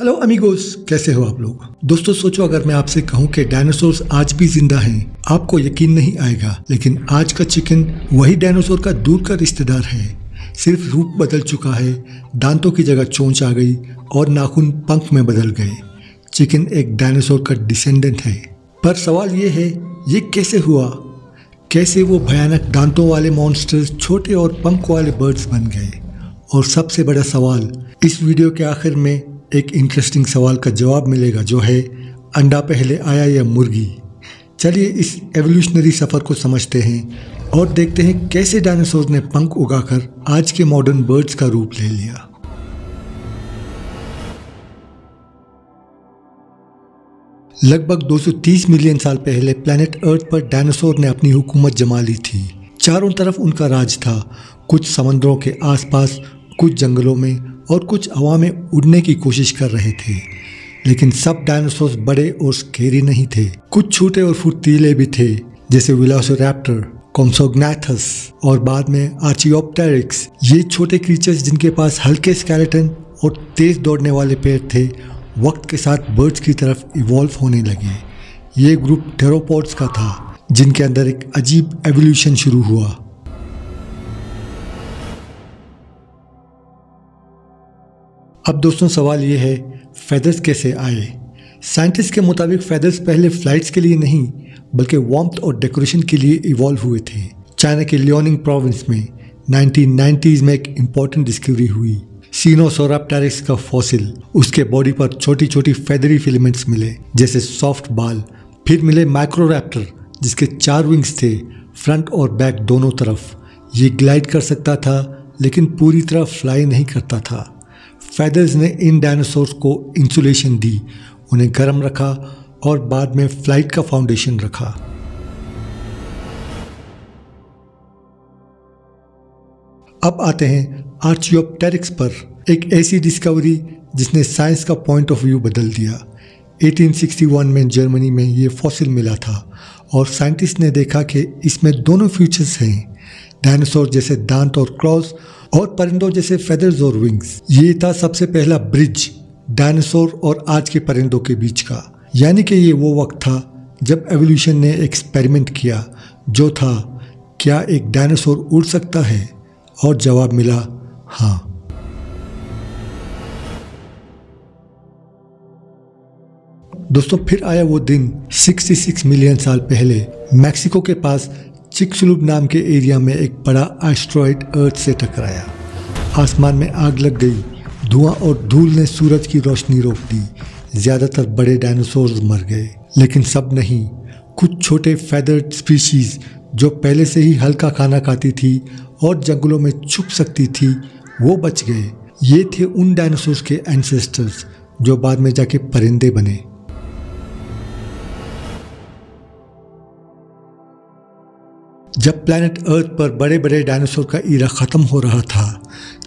Hello amigos, कैसे हो आप लोग। दोस्तों सोचो अगर मैं आपसे कहूं कि डायनासोर्स आज भी जिंदा हैं, आपको यकीन नहीं आएगा। लेकिन आज का चिकन वही डायनासोर का दूर का रिश्तेदार है। सिर्फ रूप बदल चुका है, दांतों की जगह चोंच आ गई और नाखून पंख में बदल गए। चिकन एक डायनासोर का डिसेंडेंट है। पर सवाल ये है, ये कैसे हुआ? कैसे वो भयानक दांतों वाले मॉन्स्टर्स छोटे और पंख वाले बर्ड्स बन गए? और सबसे बड़ा सवाल, इस वीडियो के आखिर में एक इंटरेस्टिंग सवाल का जवाब मिलेगा, जो है अंडा पहले आया या मुर्गी। चलिए इस एवोल्यूशनरी सफ़र को समझते हैं और देखते हैं कैसे डायनासोर ने पंख उगाकर आज के मॉडर्न बर्ड्स का रूप ले लिया। लगभग 230 मिलियन साल पहले प्लैनेट अर्थ पर डायनासोर ने अपनी हुकूमत जमा ली थी। चारों तरफ उनका राज था, कुछ समंदरों के आसपास, कुछ जंगलों में और कुछ हवा में उड़ने की कोशिश कर रहे थे। लेकिन सब डायनासोर बड़े और स्केरी नहीं थे। कुछ छोटे और फुर्तीले भी थे, जैसे वेलोसिरैप्टर, कॉम्सोग्नैथस और बाद में आर्चियोप्टेरिक्स। ये छोटे क्रीचर्स जिनके पास हल्के स्केलेटन और तेज दौड़ने वाले पैर थे, वक्त के साथ बर्ड्स की तरफ इवॉल्व होने लगे। ये ग्रुप थेरोपॉड्स का था, जिनके अंदर एक अजीब एवोल्यूशन शुरू हुआ। अब दोस्तों सवाल ये है, फेदर्स कैसे आए? साइंटिस्ट के मुताबिक फेदर्स पहले फ्लाइट्स के लिए नहीं बल्कि वार्मथ और डेकोरेशन के लिए इवॉल्व हुए थे। चाइना के लियोनिंग प्रोविंस में 1990s में एक इम्पॉर्टेंट डिस्कवरी हुई, सिनोसोरैप्टरिक्स का फॉसिल। उसके बॉडी पर छोटी छोटी फेदरी फिलामेंट्स मिले, जैसे सॉफ्ट बाल। फिर मिले माइक्रोरैप्टर, जिसके 4 विंग्स थे, फ्रंट और बैक दोनों तरफ। ये ग्लाइड कर सकता था, लेकिन पूरी तरह फ्लाई नहीं करता था। फेदर्स ने इन डायनासोर्स को इंसुलेशन दी, उन्हें गर्म रखा और बाद में फ्लाइट का फाउंडेशन रखा। अब आते हैं आर्चियोप्टेरिक्स पर, एक ऐसी डिस्कवरी जिसने साइंस का पॉइंट ऑफ व्यू बदल दिया। 1861 में जर्मनी में ये फॉसिल मिला था और साइंटिस्ट ने देखा कि इसमें दोनों फीचर्स हैं, डायनासोर जैसे दांत और क्लॉज और परिंदों जैसे फेदर्स और विंग्स। ये था सबसे पहला ब्रिज डायनासोर और आज के परिंदों के बीच का। यानी कि ये वो वक्त था जब एवोल्यूशन ने एक्सपेरिमेंट किया, जो था क्या एक डायनासोर उड़ सकता है? और जवाब मिला हाँ। दोस्तों फिर आया वो दिन 66 मिलियन साल पहले। मैक्सिको के पास चिक्सुलुब नाम के एरिया में एक बड़ा एस्टेरॉयड अर्थ से टकराया। आसमान में आग लग गई, धुआं और धूल ने सूरज की रोशनी रोक दी। ज़्यादातर बड़े डायनासोर्स मर गए, लेकिन सब नहीं। कुछ छोटे फेदर्ड स्पीशीज जो पहले से ही हल्का खाना खाती थी और जंगलों में छुप सकती थी, वो बच गए। ये थे उन डायनासोर्स के एंसेस्टर्स जो बाद में जाके परिंदे बने। जब प्लैनेट अर्थ पर बड़े बड़े डायनासोर का ईरा ख़त्म हो रहा था,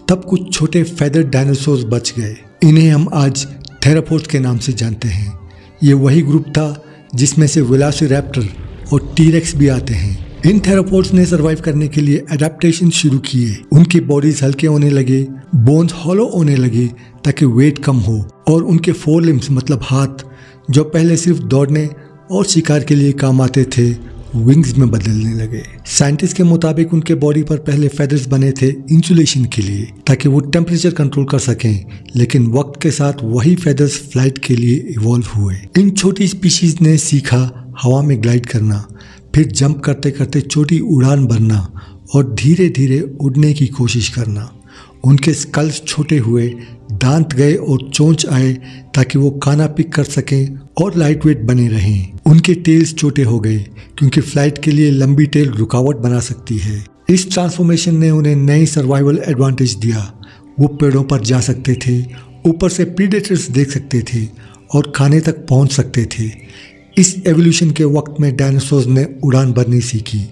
तब कुछ छोटे फेदर्ड डायनासोर्स बच गए। इन्हें हम आज थेरोपॉड्स के नाम से जानते हैं। ये वही ग्रुप था जिसमें से वेलोसिरैप्टर और टीरेक्स भी आते हैं। इन थेरोपॉड्स ने सर्वाइव करने के लिए एडेप्टेशन शुरू किए। उनके बॉडीज हल्के होने लगे, बोन्स हॉलो होने लगे ताकि वेट कम हो, और उनके 4 लिम्स मतलब हाथ, जो पहले सिर्फ दौड़ने और शिकार के लिए काम आते थे, विंग्स में बदलने लगे। साइंटिस्ट के मुताबिक उनके बॉडी पर पहले फेदर्स बने थे इंसुलेशन के लिए, ताकि वो टेम्परेचर कंट्रोल कर सकें। लेकिन वक्त के साथ वही फेदर्स फ्लाइट के लिए इवॉल्व हुए। इन छोटी स्पीशीज ने सीखा हवा में ग्लाइड करना, फिर जंप करते करते छोटी उड़ान भरना और धीरे धीरे उड़ने की कोशिश करना। उनके स्कल्स छोटे हुए, दांत गए और चोंच आए ताकि वो खाना पिक कर सकें और लाइट वेट बने रहें। उनके टेल्स छोटे हो गए क्योंकि फ्लाइट के लिए लंबी टेल रुकावट बना सकती है। इस ट्रांसफॉर्मेशन ने उन्हें नई सर्वाइवल एडवांटेज दिया। वो पेड़ों पर जा सकते थे, ऊपर से प्रीडेटर्स देख सकते थे और खाने तक पहुंच सकते थे। इस एवोल्यूशन के वक्त में डायनासोर्स ने उड़ान भरनी सीखी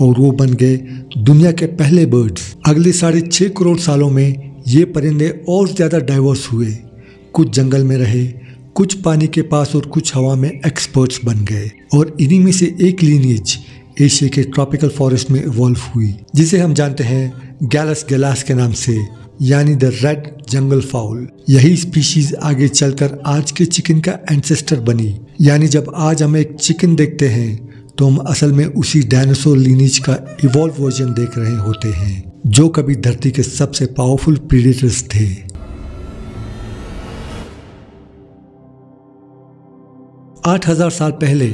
और वो बन गए दुनिया के पहले बर्ड्स। अगले 6.5 करोड़ सालों में ये परिंदे और ज़्यादा डाइवर्स हुए। कुछ जंगल में रहे, कुछ पानी के पास और कुछ हवा में एक्सपर्ट्स बन गए। और इन्हीं में से एक लीनिएज एशिया के ट्रॉपिकल फॉरेस्ट में इवॉल्व हुई, जिसे हम जानते हैं गैलस गैलास के नाम से, यानी द रेड जंगल फाउल। यही स्पीशीज आगे चलकर आज के चिकन का एंसेस्टर बनी। यानी जब आज हम एक चिकन देखते हैं तो हम असल में उसी डायनासोर लीनेज का इवॉल्व वर्जन देख रहे होते हैं, जो कभी धरती के सबसे पावरफुल प्रीडेटर्स थे। आठ 8,000 साल पहले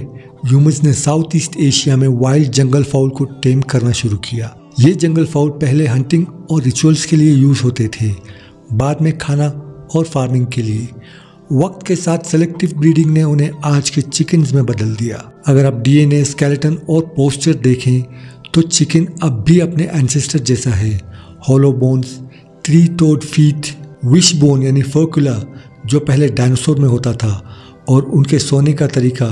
ह्यूमंस ने साउथ ईस्ट एशिया में वाइल्ड जंगल फाउल को टेम करना शुरू किया। ये जंगल फाउल पहले हंटिंग और रिचुअल्स के लिए यूज होते थे, बाद में खाना और फार्मिंग के लिए। वक्त के साथ सेलेक्टिव ब्रीडिंग ने उन्हें आज के चिकन्स में बदल दिया। अगर आप डीएनए, स्केलेटन और पोस्चर देखें तो चिकन अब भी अपने एंसेस्टर जैसा है। Hollow bones, 3 toed feet, wishbone यानी फर्कुला जो पहले डायनासोर में होता था, और उनके सोने का तरीका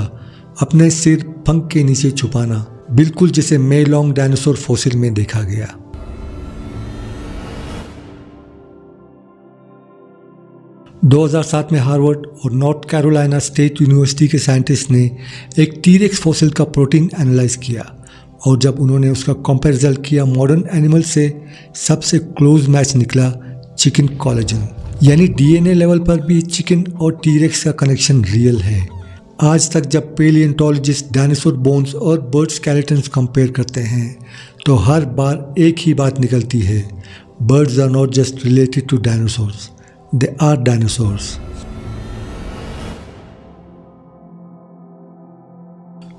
अपने सिर पंख के नीचे छुपाना, बिल्कुल जैसे मेलॉन्ग डायनासोर फॉसिल में देखा गया। – 2007 में हार्वर्ड और नॉर्थ कैरोलिना स्टेट यूनिवर्सिटी के साइंटिस्ट ने एक टीरेक्स फॉसिल का प्रोटीन एनालाइज किया, और जब उन्होंने उसका कंपैरिजन किया मॉडर्न एनिमल से, सबसे क्लोज मैच निकला चिकन कोलेजन। यानी डीएनए लेवल पर भी चिकन और टीरेक्स का कनेक्शन रियल है। आज तक जब पेलियोंटोलॉजिस्ट डायनासोर बोन्स और बर्ड स्केलेटन्स कंपेयर करते हैं तो हर बार एक ही बात निकलती है, birds are not just related to dinosaurs, they are dinosaurs.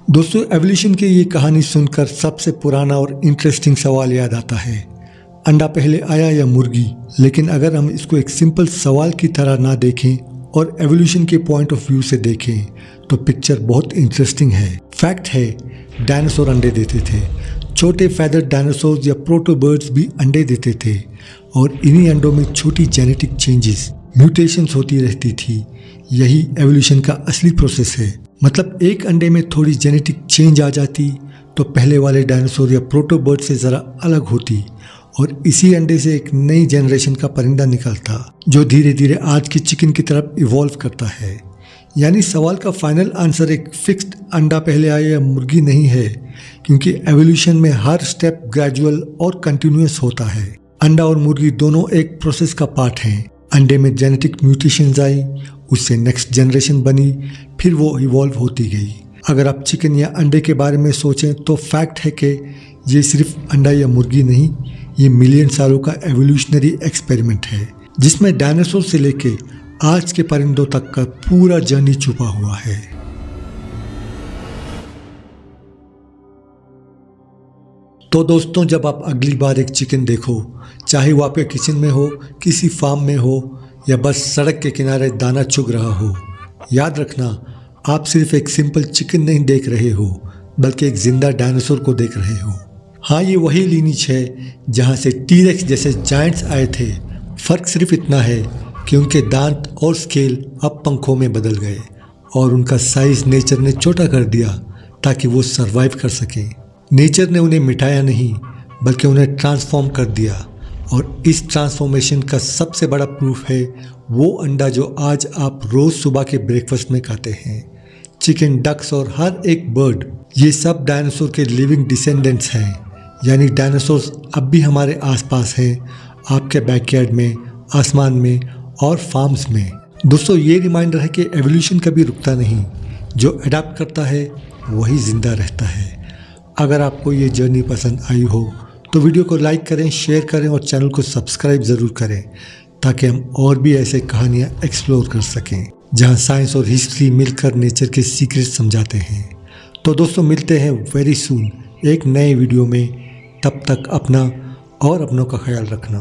दोस्तों, एवोल्यूशन की ये कहानी सुनकर सबसे पुराना और इंटरेस्टिंग सवाल याद आता है, अंडा पहले आया या मुर्गी? लेकिन अगर हम इसको एक सिंपल सवाल की तरह ना देखें और एवोल्यूशन के पॉइंट ऑफ व्यू से देखें तो पिक्चर बहुत इंटरेस्टिंग है। फैक्ट है, डायनासोर अंडे देते थे। छोटे फेदर डायनासोर्स या प्रोटोबर्ड्स भी अंडे देते थे, और इन्हीं अंडों में छोटी जेनेटिक चेंजेस, म्यूटेशंस होती रहती थी। यही एवोल्यूशन का असली प्रोसेस है। मतलब एक अंडे में थोड़ी जेनेटिक चेंज आ जाती तो पहले वाले डायनासोर या प्रोटोबर्ड से ज़रा अलग होती, और इसी अंडे से एक नई जनरेशन का परिंदा निकलता जो धीरे धीरे आज की चिकन की तरफ इवॉल्व करता है। यानी सवाल का फाइनल आंसर एक फिक्स्ड अंडा पहले आया या मुर्गी नहीं है, क्योंकि एवोल्यूशन में हर स्टेप ग्रेजुअल और कंटिन्यूअस होता है। अंडा और मुर्गी दोनों एक प्रोसेस का पार्ट हैं। अंडे में जेनेटिक म्यूटेशंस आई, उससे नेक्स्ट जनरेशन बनी, फिर वो इवॉल्व होती गई। अगर आप चिकन या अंडे के बारे में सोचें तो फैक्ट है कि ये सिर्फ अंडा या मुर्गी नहीं, ये मिलियन सालों का एवोल्यूशनरी एक्सपेरिमेंट है, जिसमें डायनासोर से लेके आज के परिंदों तक का पूरा जर्नी छुपा हुआ है। तो दोस्तों, जब आप अगली बार एक चिकन देखो, चाहे वो आपके किचन में हो, किसी फार्म में हो, या बस सड़क के किनारे दाना चुग रहा हो, याद रखना आप सिर्फ एक सिंपल चिकन नहीं देख रहे हो, बल्कि एक जिंदा डायनासोर को देख रहे हो। हाँ, ये वही लीनेज है जहाँ से टीरेक्स जैसे जायंट्स आए थे। फ़र्क सिर्फ इतना है कि उनके दांत और स्केल अब पंखों में बदल गए, और उनका साइज नेचर ने छोटा कर दिया ताकि वो सरवाइव कर सकें। नेचर ने उन्हें मिटाया नहीं, बल्कि उन्हें ट्रांसफॉर्म कर दिया, और इस ट्रांसफॉर्मेशन का सबसे बड़ा प्रूफ है वो अंडा जो आज आप रोज़ सुबह के ब्रेकफास्ट में खाते हैं। चिकन, डक्स और हर एक बर्ड, ये सब डायनासोर के लिविंग डिसेंडेंट्स हैं। यानी डायनासोर्स अब भी हमारे आसपास हैं, आपके बैकयार्ड में, आसमान में और फार्म्स में। दोस्तों, ये रिमाइंडर है कि एवोल्यूशन कभी रुकता नहीं, जो अडैप्ट करता है वही जिंदा रहता है। अगर आपको ये जर्नी पसंद आई हो तो वीडियो को लाइक करें, शेयर करें और चैनल को सब्सक्राइब ज़रूर करें, ताकि हम और भी ऐसे कहानियाँ एक्सप्लोर कर सकें जहाँ साइंस और हिस्ट्री मिलकर नेचर के सीक्रेट समझाते हैं। तो दोस्तों, मिलते हैं वेरी सून एक नए वीडियो में। तब तक अपना और अपनों का ख्याल रखना।